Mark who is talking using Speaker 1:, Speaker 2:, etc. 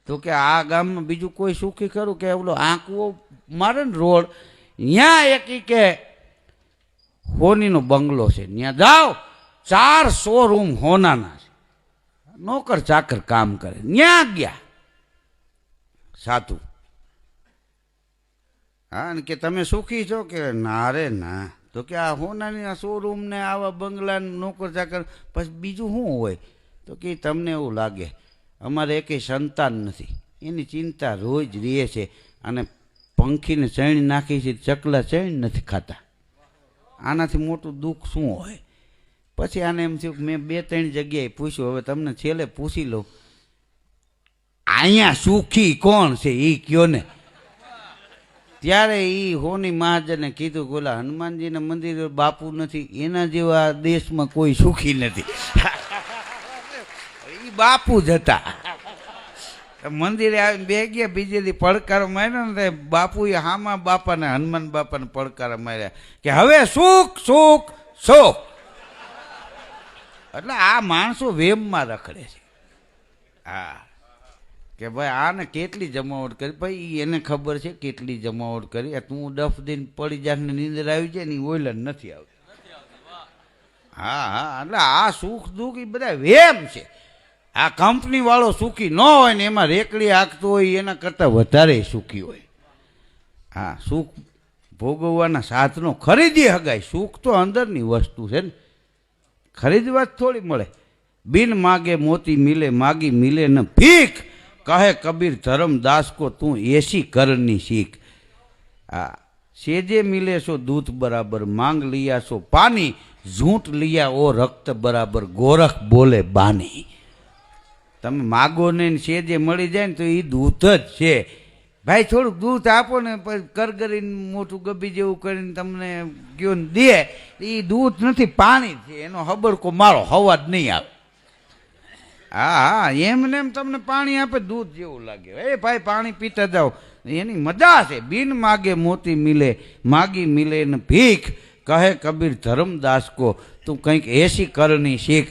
Speaker 1: તો કે આ ગામમાં બીજું કોઈ સુખી ખરું કે ઓલો આંકવો મારે ને રોડ ત્યાં એક કે હોનીનો બંગલો છે, ત્યાં જાઓ 4 શોરૂમ હોનાના છે, નોકર ચાકર કામ કરે. ત્યાં ગયા સાધુ. હા, ને કે તમે સુખી છો કે ના રે ના. તો કે આ હોનાની શોરૂમ ને આવા બંગલા નોકર ચાકર પછી બીજું શું હોય? તો કે તમને એવું લાગે અમારે એકેય સંતાન નથી, એની ચિંતા રોજ રહે છે, અને પંખીને ચણ નાખી છે, ચકલા ચણ નથી ખાતા. આનાથી મોટું દુઃખ શું હોય? પછી આને એમ થયું કે મેં 2-3 જગ્યાએ પૂછ્યું, હવે તમને છેલ્લે પૂછી લઉં, અહીંયા સુખી કોણ છે એ કયો ને. ત્યારે એ હોની મહાજને કીધું, બોલા હનુમાનજીના મંદિર બાપુ નથી, એના જેવા દેશમાં કોઈ સુખી નથી. એ બાપુ જ હતા. મંદિરે આવીને બે ગયા, બીજે દી પડકારો માર્યો ને બાપુએ હામા બાપાને હનુમાન બાપાને પડકારા માર્યા કે હવે સુખ સુખ સુખ. એટલે આ માણસો વેમમાં રખડે છે. હા, કે ભાઈ આને કેટલી જમાવટ કરી, ભાઈ એને ખબર છે કેટલી જમાવટ કરી. તું ડફ દઈને પડી જાને નીંદર આવી જાય ને ઓઈલ નથી આવતી. હા હા, એટલે આ સુખ દુઃખ એ બધા વેમ છે. આ કંપની વાળો સુખી ન હોય ને એમાં રેકડી હાંકતો હોય એના કરતાં વધારે સુખી હોય. હા, સુખ ભોગવવાના સાધનો ખરીદી હગાય. સુખ તો અંદરની વસ્તુ છે ને, ખરીદવા જ થોડી મળે. બિન માગે મોતી મિલે, માગી મિલે ન ભીખ, કહે કબીર ધર્મદાસ કો તું એસી કરની શીખ. હા, સેજે મિલે સો દૂધ બરાબર, માંગ લિયા સો પાની, ઝૂંટ લિયા ઓ રક્ત બરાબર, ગોરખ બોલે બાની. તમે માગો ને સેજે મળી જાય ને તો એ દૂધ જ છે. ભાઈ થોડુંક દૂધ આપો ને, પછી કરગરીને મોટું ગબી જેવું કરીને તમને કયો ને દે, એ દૂધ નથી પાણી છે, એનો હબડકો મારો હવા જ નહીં આવે. હા હા, એમને એમ તમને પાણી આપે દૂધ જેવું લાગે. એ ભાઈ પાણી પીતા જાઓ, એની મજા છે. બિન માગે મોતી મિલે, માગી મિલે ને ભીખ, કહે કબીર ધર્મદાસ કો તું કંઈક એસી કરની શીખ.